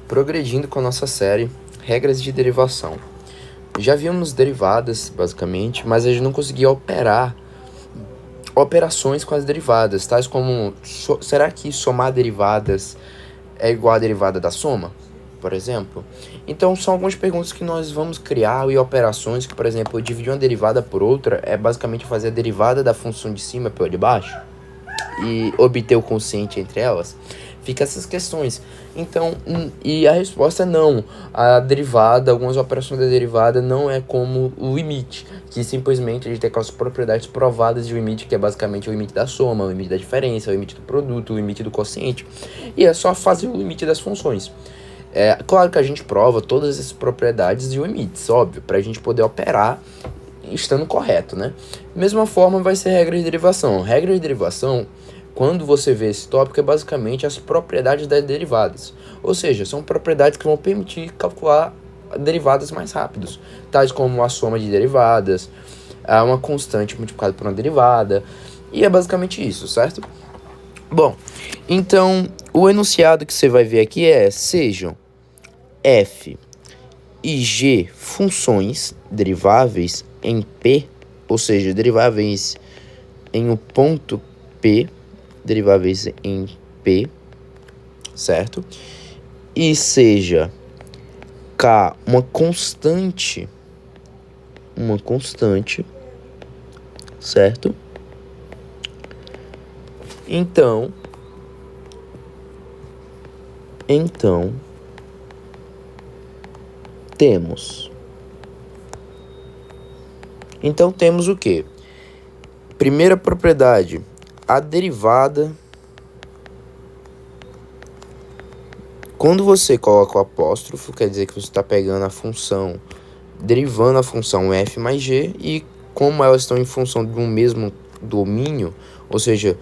Progredindo com a nossa série Regras de Derivação. Já vimos derivadas, basicamente, mas a gente não conseguia operar operações com as derivadas, tais como, será que somar derivadas é igual à derivada da soma, por exemplo? Então, são algumas perguntas que nós vamos criar e operações que, por exemplo, dividir uma derivada por outra é basicamente fazer a derivada da função de cima pela de baixo e obter o quociente entre elas. Fica essas questões. Então, e a resposta é não. A derivada, algumas operações da derivada não é como o limite, que simplesmente a gente tem aquelas propriedades provadas de limite, que é basicamente o limite da soma, o limite da diferença, o limite do produto, o limite do quociente, e é só fazer o limite das funções. É claro que a gente prova todas essas propriedades e limites, óbvio, para a gente poder operar estando correto, né? Mesma forma vai ser regra de derivação. Regra de derivação, quando você vê esse tópico, é basicamente as propriedades das derivadas. Ou seja, são propriedades que vão permitir calcular derivadas mais rápidos, tais como a soma de derivadas, uma constante multiplicada por uma derivada, e é basicamente isso, certo? Bom, então o enunciado que você vai ver aqui é: sejam f e g funções deriváveis em P, ou seja, deriváveis em um ponto P, deriváveis em P, certo? E seja K uma constante, certo? Então temos o quê? Primeira propriedade, a derivada. Quando você coloca o apóstrofo, quer dizer que você está pegando a função, derivando a função f mais g, e como elas estão em função de um mesmo domínio, ou seja,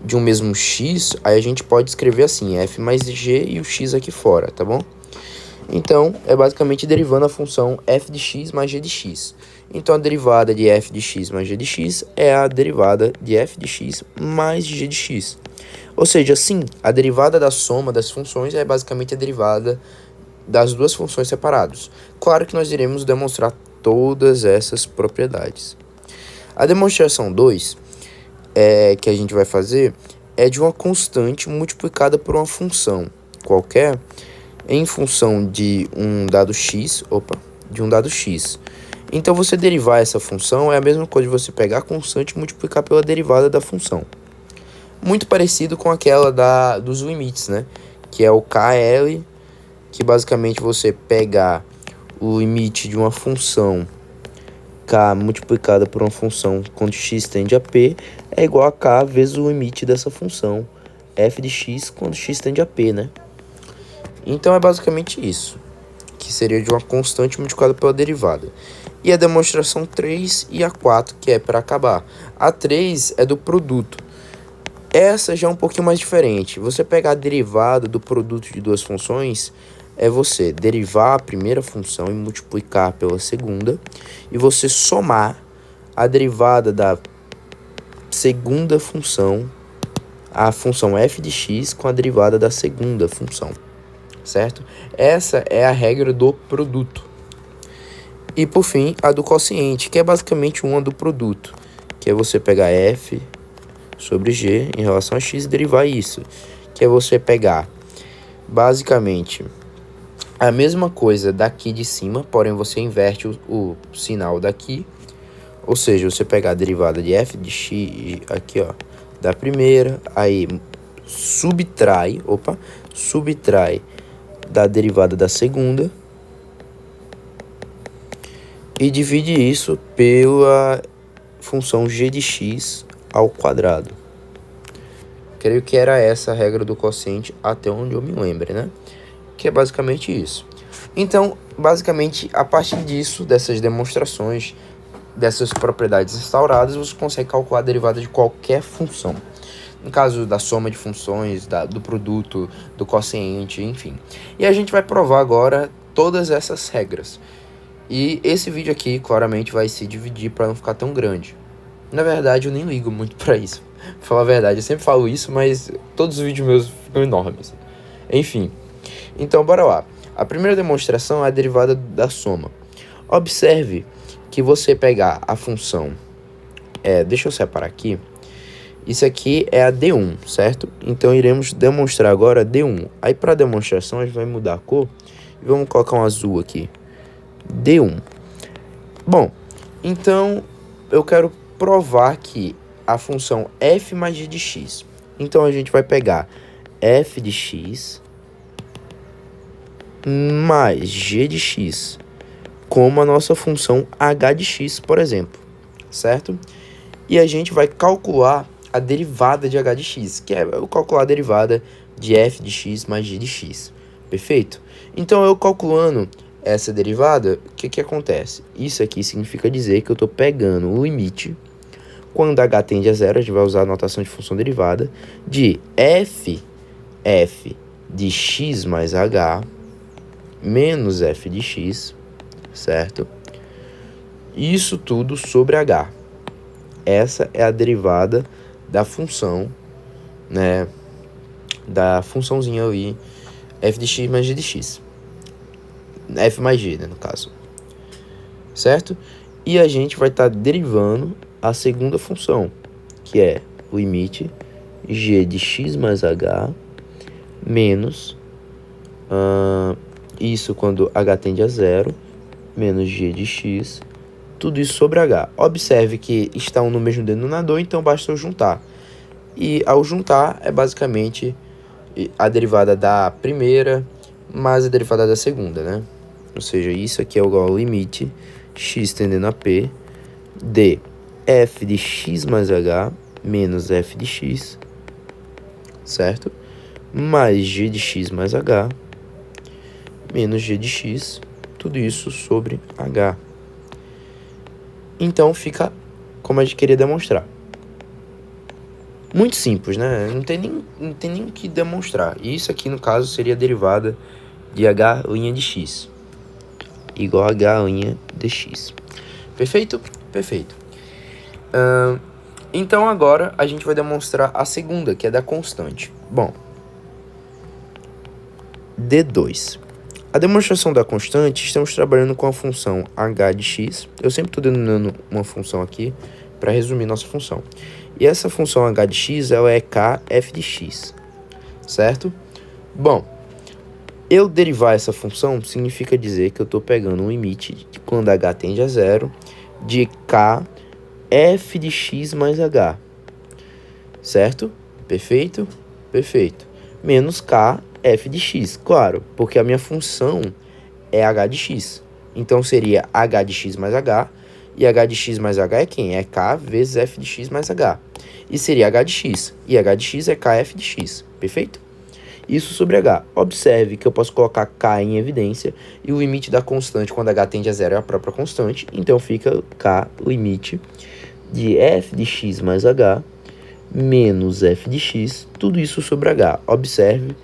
de um mesmo x, aí a gente pode escrever assim, f mais g e o x aqui fora, tá bom? Então, é basicamente derivando a função f de x mais g de x. Então, a derivada de f de x mais g de x é a derivada de f de x mais g de x. Ou seja, sim, a derivada da soma das funções é basicamente a derivada das duas funções separadas. Claro que nós iremos demonstrar todas essas propriedades. A demonstração 2, que a gente vai fazer, é de uma constante multiplicada por uma função qualquer em função de um dado x, Então, você derivar essa função é a mesma coisa de você pegar a constante e multiplicar pela derivada da função. Muito parecido com aquela dos limites, né? Que é o KL, que basicamente você pegar o limite de uma função k multiplicada por uma função quando x tende a p é igual a k vezes o limite dessa função f de x quando x tende a p, né? Então é basicamente isso, que seria de uma constante multiplicada pela derivada. E a demonstração 3 e a 4, que é para acabar. A 3 é do produto. Essa já é um pouquinho mais diferente. Você pegar a derivada do produto de duas funções é você derivar a primeira função e multiplicar pela segunda, e você somar a derivada da segunda função, a função f de x, com a derivada da segunda função, certo? Essa é a regra do produto. E por fim, a do quociente, que é basicamente uma do produto, que é você pegar f sobre g em relação a x e derivar isso, que é você pegar basicamente a mesma coisa daqui de cima, porém você inverte o sinal daqui, ou seja, você pegar a derivada de f de x aqui, ó, da primeira, aí subtrai da derivada da segunda e divide isso pela função g de x ao quadrado. Creio que era essa a regra do quociente até onde eu me lembre, né? Que é basicamente isso. Então, basicamente, a partir disso, dessas demonstrações, dessas propriedades instauradas, você consegue calcular a derivada de qualquer função. No caso da soma de funções, do produto, do quociente, enfim. E a gente vai provar agora todas essas regras. E esse vídeo aqui, claramente, vai se dividir para não ficar tão grande. Na verdade, eu nem ligo muito para isso. Pra falar a verdade, eu sempre falo isso, mas todos os vídeos meus ficam enormes. Enfim. Então, bora lá. A primeira demonstração é a derivada da soma. Observe que você pegar a função... deixa eu separar aqui. Isso aqui é a D1, certo? Então, iremos demonstrar agora a D1. Aí, para a demonstração, a gente vai mudar a cor e vamos colocar um azul aqui. D1. Bom, então, eu quero provar que a função f mais g de x. Então, a gente vai pegar f de x mais g de x como a nossa função h de x, por exemplo, certo? E a gente vai calcular a derivada de h de x, que é eu calcular a derivada de f de x mais g de x, perfeito? Então, eu calculando essa derivada, o que acontece? Isso aqui significa dizer que eu estou pegando o limite, quando h tende a zero, a gente vai usar a notação de função derivada, de f de x mais h menos f de x, certo? Isso tudo sobre h. Essa é a derivada da função, né? Da funçãozinha ali, f de x mais g de x. F mais g, né, no caso. Certo? E a gente vai estar derivando a segunda função, que é o limite g de x mais h menos isso quando h tende a zero, menos g de x, tudo isso sobre h. Observe que está um no mesmo denominador, então basta eu juntar. E ao juntar é basicamente a derivada da primeira mais a derivada da segunda, né? Ou seja, isso aqui é igual ao limite x tendendo a p de f de x mais h menos f de x, certo? Mais g de x mais h menos g de x, tudo isso sobre h. Então fica como a gente queria demonstrar. Muito simples, né? Não tem nem o que demonstrar. E isso aqui, no caso, seria a derivada de h' de x igual a h' de x. Perfeito? Perfeito. Então agora a gente vai demonstrar a segunda, que é da constante. Bom, D2. A demonstração da constante, estamos trabalhando com a função h de x. Eu sempre estou denominando uma função aqui para resumir nossa função. E essa função h de x, ela é kf de x, certo? Bom, eu derivar essa função significa dizer que eu estou pegando um limite de quando h tende a zero de kf de x mais h, certo? Perfeito? Perfeito. Menos kf de x, claro, porque a minha função é h de x. Então seria h de x mais h, e h de x mais h é quem? É k vezes f de x mais h. E seria h de x, e h de x é kf de x, perfeito? Isso sobre h. Observe que eu posso colocar k em evidência, e o limite da constante quando h tende a zero é a própria constante, então fica k limite de f de x mais h menos f de x, tudo isso sobre h. Observe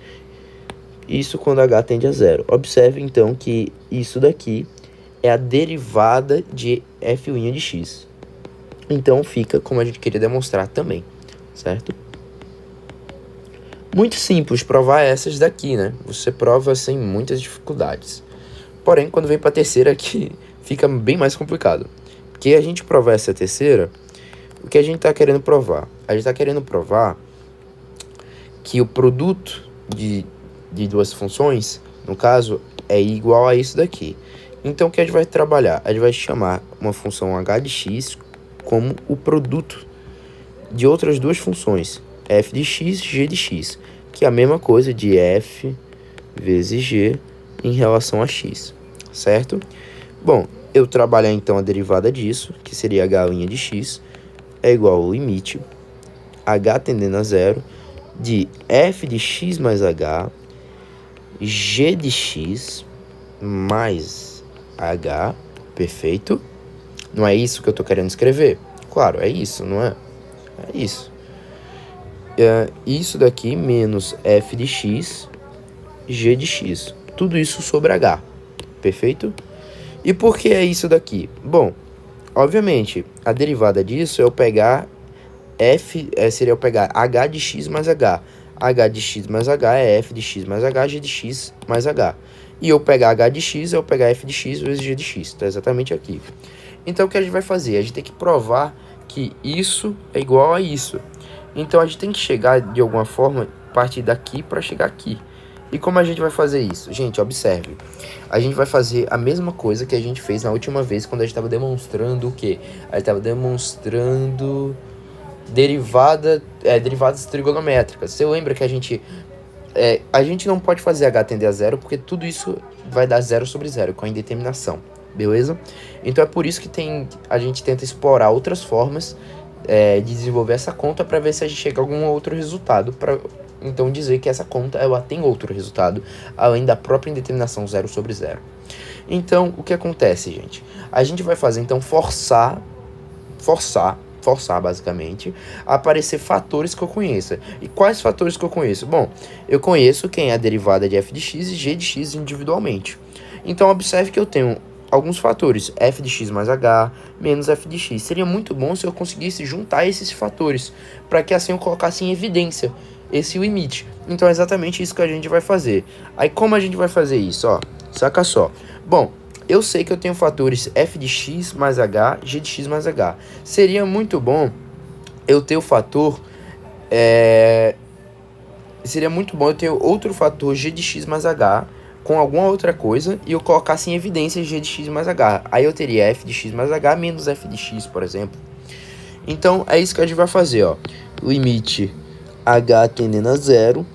isso quando h tende a zero. Observe, então, que isso daqui é a derivada de f' de x. Então, fica como a gente queria demonstrar também, certo? Muito simples provar essas daqui, né? Você prova sem muitas dificuldades. Porém, quando vem para a terceira aqui, fica bem mais complicado. Porque a gente provar essa terceira, o que a gente está querendo provar? A gente está querendo provar que o produto de duas funções, no caso, é igual a isso daqui. Então, o que a gente vai trabalhar? A gente vai chamar uma função h de x como o produto de outras duas funções, f de x, g de x, que é a mesma coisa de f vezes g em relação a x, certo? Bom, eu trabalhar então a derivada disso, que seria h' de x, é igual ao limite h tendendo a zero de f de x mais h, g de x mais h, perfeito? Não é isso que eu estou querendo escrever? Claro, é isso, não é? É isso. Isso daqui menos f de x, g de x. Tudo isso sobre h, perfeito? E por que é isso daqui? Bom, obviamente, a derivada disso é eu pegar seria eu pegar h de x mais h. h de x mais h é f de x mais h, g de x mais h. E eu pegar h de x, eu pegar f de x vezes g de x. Tá exatamente aqui. Então, o que a gente vai fazer? A gente tem que provar que isso é igual a isso. Então, a gente tem que chegar, de alguma forma, partir daqui para chegar aqui. E como a gente vai fazer isso? Gente, observe. A gente vai fazer a mesma coisa que a gente fez na última vez, quando a gente estava demonstrando o quê? A gente estava demonstrando derivadas trigonométricas. Você lembra que a gente não pode fazer h tender a zero, porque tudo isso vai dar zero sobre zero, com a indeterminação. Beleza? Então é por isso que a gente tenta explorar outras formas de desenvolver essa conta para ver se a gente chega a algum outro resultado, para então dizer que essa conta ela tem outro resultado, além da própria indeterminação zero sobre zero. Então, o que acontece, gente? A gente vai fazer, então, forçar basicamente, a aparecer fatores que eu conheça. E quais fatores que eu conheço? Bom, eu conheço quem é a derivada de f de x e g de x individualmente. Então, observe que eu tenho alguns fatores, f de x mais h, menos f de x. Seria muito bom se eu conseguisse juntar esses fatores, para que assim eu colocasse em evidência esse limite. Então é exatamente isso que a gente vai fazer. Aí como a gente vai fazer isso? Ó, saca só. Bom, eu sei que eu tenho fatores f de x mais h, g de x mais h. Seria muito bom eu ter o fator... Seria muito bom eu ter outro fator g de x mais h com alguma outra coisa e eu colocasse em evidência g de x mais h. Aí eu teria f de x mais h menos f de x, por exemplo. Então é isso que a gente vai fazer, ó. Limite h tendendo a zero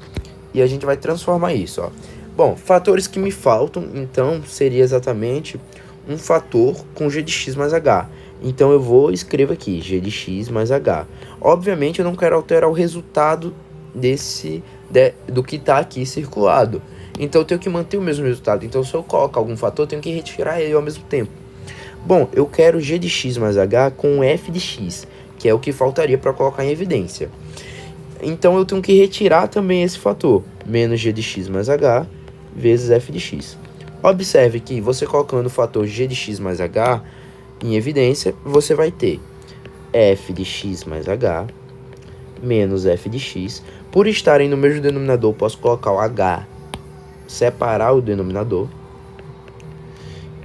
e a gente vai transformar isso, ó. Bom, fatores que me faltam, então, seria exatamente um fator com g de x mais h. Então eu vou escrever aqui, g de x mais h. Obviamente eu não quero alterar o resultado do que está aqui circulado. Então eu tenho que manter o mesmo resultado. Então se eu colocar algum fator, eu tenho que retirar ele ao mesmo tempo. Bom, eu quero g de x mais h com f de x, que é o que faltaria para colocar em evidência. Então eu tenho que retirar também esse fator, menos g de x mais h vezes f de x. Observe que você colocando o fator g de x mais h em evidência, você vai ter f de x mais h menos f de x. Por estarem no mesmo denominador, posso colocar o h, separar o denominador.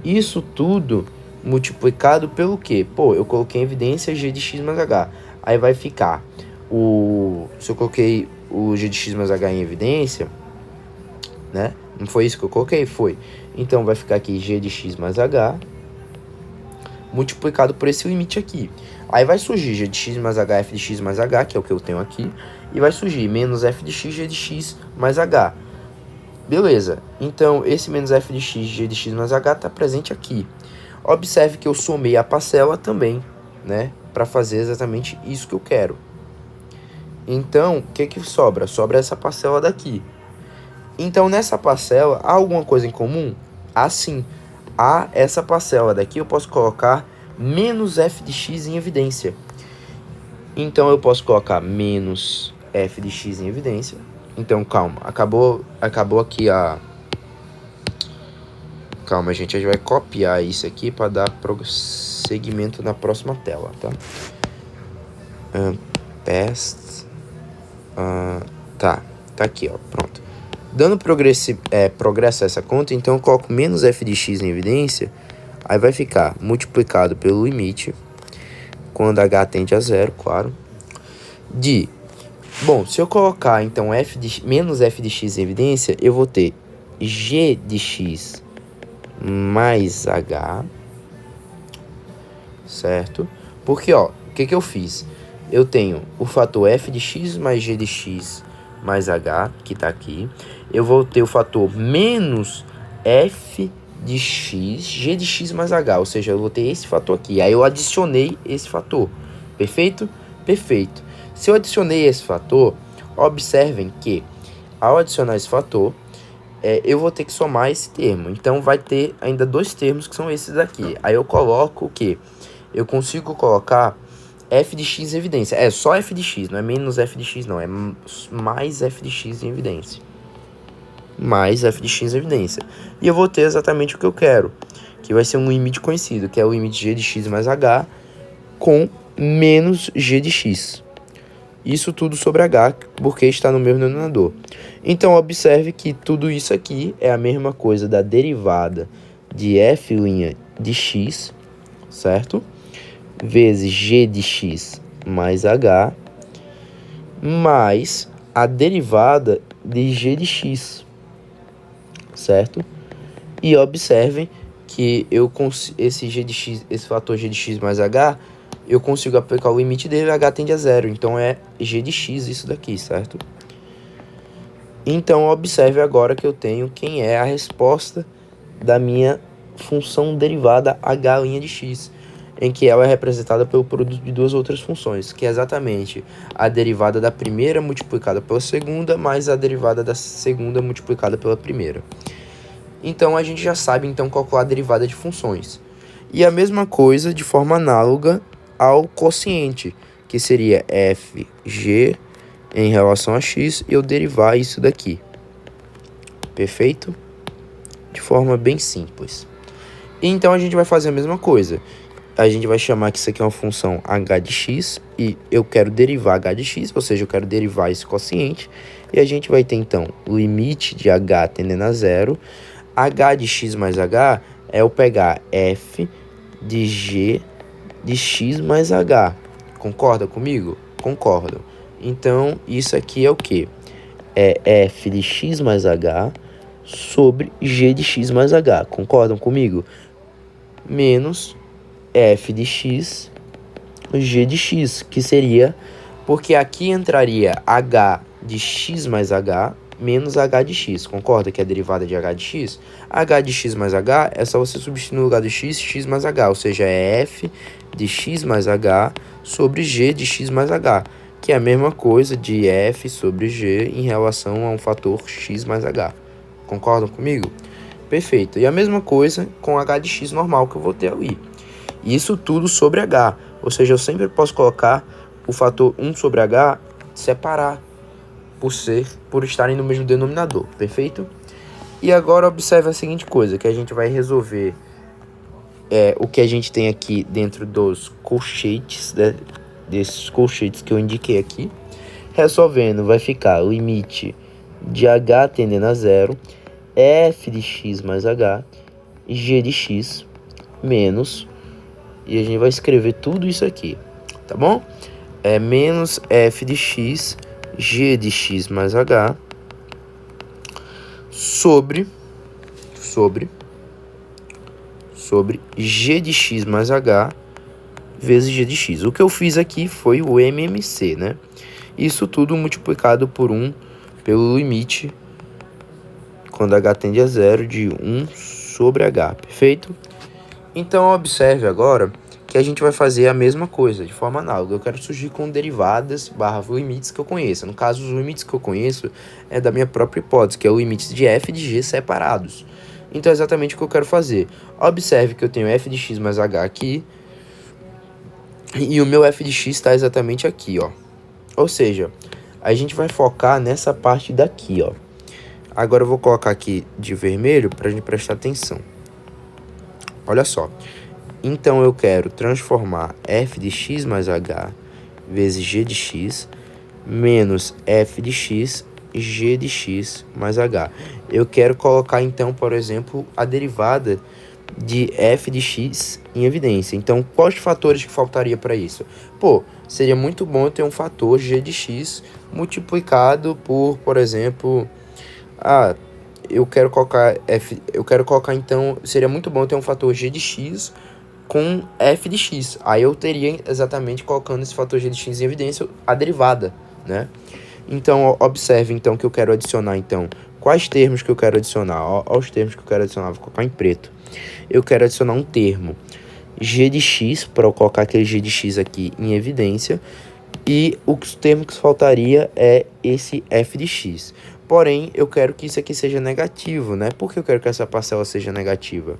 Isso tudo multiplicado pelo quê? Pô, eu coloquei em evidência g de x mais h. Aí vai ficar se eu coloquei o g de x mais h em evidência, né? Não foi isso que eu coloquei? Foi. Então vai ficar aqui g de x mais h multiplicado por esse limite aqui. Aí vai surgir g de x mais h, f de x mais h, que é o que eu tenho aqui. E vai surgir menos f de x, g de x mais h. Beleza. Então esse menos f de x, g de x mais h está presente aqui. Observe que eu somei a parcela também, né? Para fazer exatamente isso que eu quero. Então, o que sobra? Sobra essa parcela daqui. Então, nessa parcela, há alguma coisa em comum? Há sim. Há essa parcela daqui, eu posso colocar menos f de x em evidência. Então, eu posso colocar menos f de x em evidência. Então, calma. Acabou aqui a... Calma, gente. A gente vai copiar isso aqui para dar prosseguimento na próxima tela, tá? Tá aqui, ó, pronto. Dando progresso a essa conta, então eu coloco menos f de x em evidência, aí vai ficar multiplicado pelo limite, quando h tende a zero, claro, bom, se eu colocar então menos f de x em evidência, eu vou ter g de x mais h, certo? Porque, ó, o que eu fiz? Eu tenho o fator f de x mais g de x mais h, que está aqui. Eu vou ter o fator menos f de x, g de x mais h, ou seja, eu vou ter esse fator aqui. Aí eu adicionei esse fator. Perfeito? Perfeito. Se eu adicionei esse fator, observem que ao adicionar esse fator, eu vou ter que somar esse termo. Então vai ter ainda dois termos que são esses aqui. Aí eu coloco o quê? Eu consigo colocar f de x em evidência. É só f de x, não é menos f de x não, é mais f de x em evidência. Mais f de x em evidência. E eu vou ter exatamente o que eu quero, que vai ser um limite conhecido, que é o limite g de x mais h com menos g de x. Isso tudo sobre h, porque está no mesmo denominador. Então, observe que tudo isso aqui é a mesma coisa da derivada de f' de x, certo? Vezes g de x mais h, mais a derivada de g de x, certo? E observem que esse g de x, esse fator g de x mais h, eu consigo aplicar o limite dele, h tende a zero, então é g de x isso daqui, certo? Então, observe agora que eu tenho quem é a resposta da minha função derivada h' de x, em que ela é representada pelo produto de duas outras funções, que é exatamente a derivada da primeira multiplicada pela segunda, mais a derivada da segunda multiplicada pela primeira. Então, a gente já sabe então calcular a derivada de funções. E a mesma coisa de forma análoga ao quociente, que seria fg em relação a x, e eu derivar isso daqui. Perfeito? De forma bem simples. Então, a gente vai fazer a mesma coisa. A gente vai chamar que isso aqui é uma função h de x, e eu quero derivar h de x, ou seja, eu quero derivar esse quociente, e a gente vai ter, então, o limite de h tendendo a zero. H de x mais h é eu pegar f de g de x mais h. Concorda comigo? Concordo. Então, isso aqui é o quê? É f de x mais h sobre g de x mais h. Concordam comigo? Menos f de x, g de x, que seria, porque aqui entraria h de x mais h, menos h de x. Concorda que é a derivada de h de x? H de x mais h é só você substituir no lugar do x, x mais h, ou seja, é f de x mais h sobre g de x mais h, que é a mesma coisa de f sobre g em relação a um fator x mais h. Concordam comigo? Perfeito. E a mesma coisa com h de x normal que eu vou ter ali. Isso tudo sobre h, ou seja, eu sempre posso colocar o fator 1 sobre h, separar, por estarem no mesmo denominador, perfeito? E agora observe a seguinte coisa, que a gente vai resolver o que a gente tem aqui dentro dos colchetes, né, desses colchetes que eu indiquei aqui. Resolvendo, vai ficar o limite de h tendendo a zero, f de x mais h, g de x, menos, e a gente vai escrever tudo isso aqui, tá bom? É menos f de x, g de x mais h, sobre g de x mais h, vezes g de x. O que eu fiz aqui foi o MMC, né? Isso tudo multiplicado por 1 pelo limite, quando h tende a zero, de 1 sobre h, perfeito? Então, observe agora que a gente vai fazer a mesma coisa, de forma análoga. Eu quero surgir com derivadas barra limites que eu conheça. No caso, os limites que eu conheço é da minha própria hipótese, que é o limite de f de g separados. Então, é exatamente o que eu quero fazer. Observe que eu tenho f de x mais h aqui, e o meu f de x está exatamente aqui, ó. Ou seja, a gente vai focar nessa parte daqui, ó. Agora eu vou colocar aqui de vermelho para a gente prestar atenção. Olha só. Então, eu quero transformar f de x mais h vezes g de x menos f de x, g de x mais h. Eu quero colocar, então, por exemplo, a derivada de f de x em evidência. Então, quais fatores que faltaria para isso? Pô, seria muito bom eu ter um fator g de x multiplicado por exemplo, eu quero colocar então, seria muito bom eu ter um fator g de x com f de x. Aí eu teria exatamente colocando esse fator g de x em evidência a derivada, né? Então, observe então que eu quero adicionar, então, quais termos que eu quero adicionar? Ó, os termos que eu quero adicionar, vou colocar em preto. Eu quero adicionar um termo g de x, para eu colocar aquele g de x aqui em evidência, e o termo que faltaria é esse f de x. Porém, eu quero que isso aqui seja negativo, né? Por que eu quero que essa parcela seja negativa?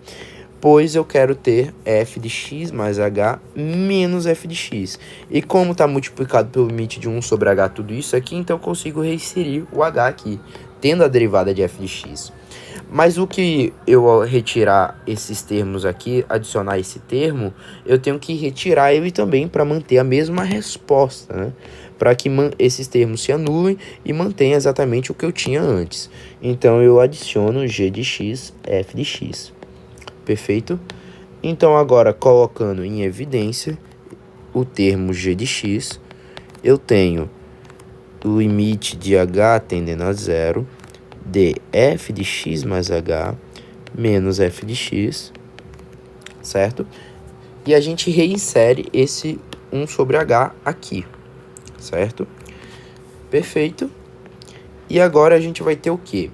Pois eu quero ter f de x mais h menos f de x. E como está multiplicado pelo limite de 1 sobre h tudo isso aqui, então eu consigo reinserir o h aqui, tendo a derivada de f de x. Mas o que eu retirar esses termos aqui, adicionar esse termo, eu tenho que retirar ele também para manter a mesma resposta, né? para que esses termos se anulem e mantenha exatamente o que eu tinha antes. Então, eu adiciono g de x, f de x. Perfeito? Então, agora, colocando em evidência o termo g de x, eu tenho o limite de h tendendo a zero de f de x mais h menos f de x, certo? E a gente reinsere esse 1 sobre h aqui, certo? Perfeito. E agora a gente vai ter o quê?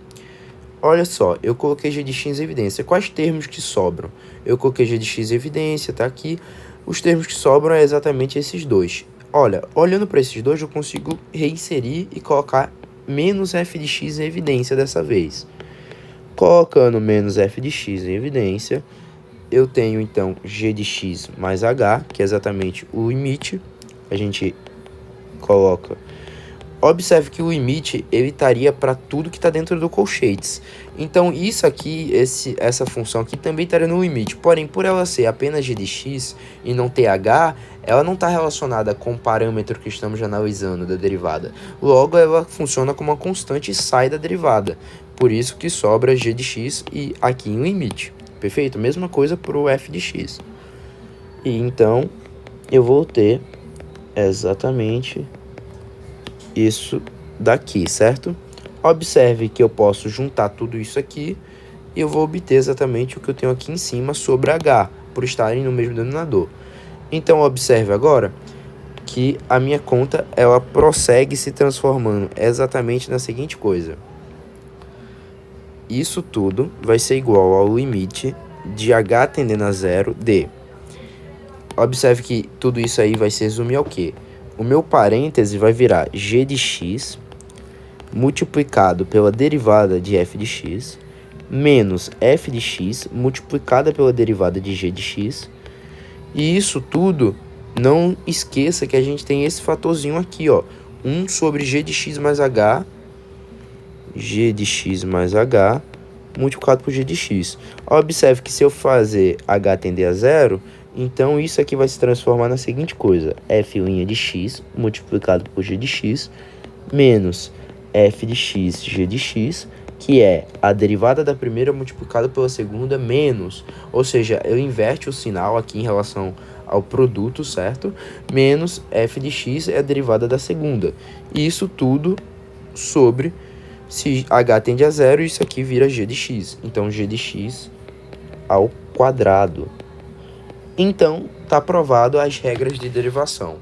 Olha só, eu coloquei g de x em evidência. Quais termos que sobram? Eu coloquei g de x em evidência, tá aqui. Os termos que sobram é exatamente esses dois. Olha, olhando para esses dois, eu consigo reinserir e colocar menos f de x em evidência dessa vez. Colocando menos f de x em evidência, eu tenho então g de x mais h, que é exatamente o limite. A gente coloca. Observe que o limite ele estaria para tudo que está dentro do colchetes. Então, isso aqui, essa função aqui também estaria no limite. Porém, por ela ser apenas g de x e não ter h, ela não está relacionada com o parâmetro que estamos analisando da derivada. Logo, ela funciona como uma constante e sai da derivada. Por isso que sobra g de x e aqui em limite. Perfeito? Mesma coisa para o f de x. E então, eu vou ter exatamente isso daqui, certo? Observe que eu posso juntar tudo isso aqui e eu vou obter exatamente o que eu tenho aqui em cima sobre h, por estarem no mesmo denominador. Então, observe agora que a minha conta, ela prossegue se transformando exatamente na seguinte coisa. Isso tudo vai ser igual ao limite de h tendendo a zero de... Observe que tudo isso aí vai se resumir ao quê? O meu parêntese vai virar g de x multiplicado pela derivada de f de x menos f de x multiplicada pela derivada de g de x. E isso tudo, não esqueça que a gente tem esse fatorzinho aqui, ó. 1 sobre g de x mais h multiplicado por g de x. Observe que se eu fazer h tender a zero, então isso aqui vai se transformar na seguinte coisa. F' de x multiplicado por g de x menos f de x g de x, que é a derivada da primeira multiplicada pela segunda menos, ou seja, eu inverte o sinal aqui em relação ao produto, certo? Menos f de x é a derivada da segunda. E isso tudo sobre, se h tende a zero, isso aqui vira g de x. Então, g de x ao quadrado. Então, está provado as regras de derivação.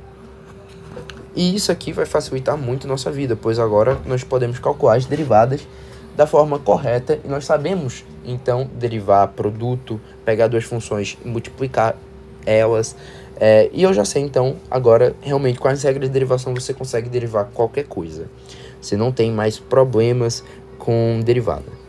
E isso aqui vai facilitar muito nossa vida, pois agora nós podemos calcular as derivadas da forma correta e nós sabemos, então, derivar produto, pegar duas funções e multiplicar elas. E eu já sei, então, agora, realmente, com as regras de derivação, você consegue derivar qualquer coisa. Você não tem mais problemas com derivada.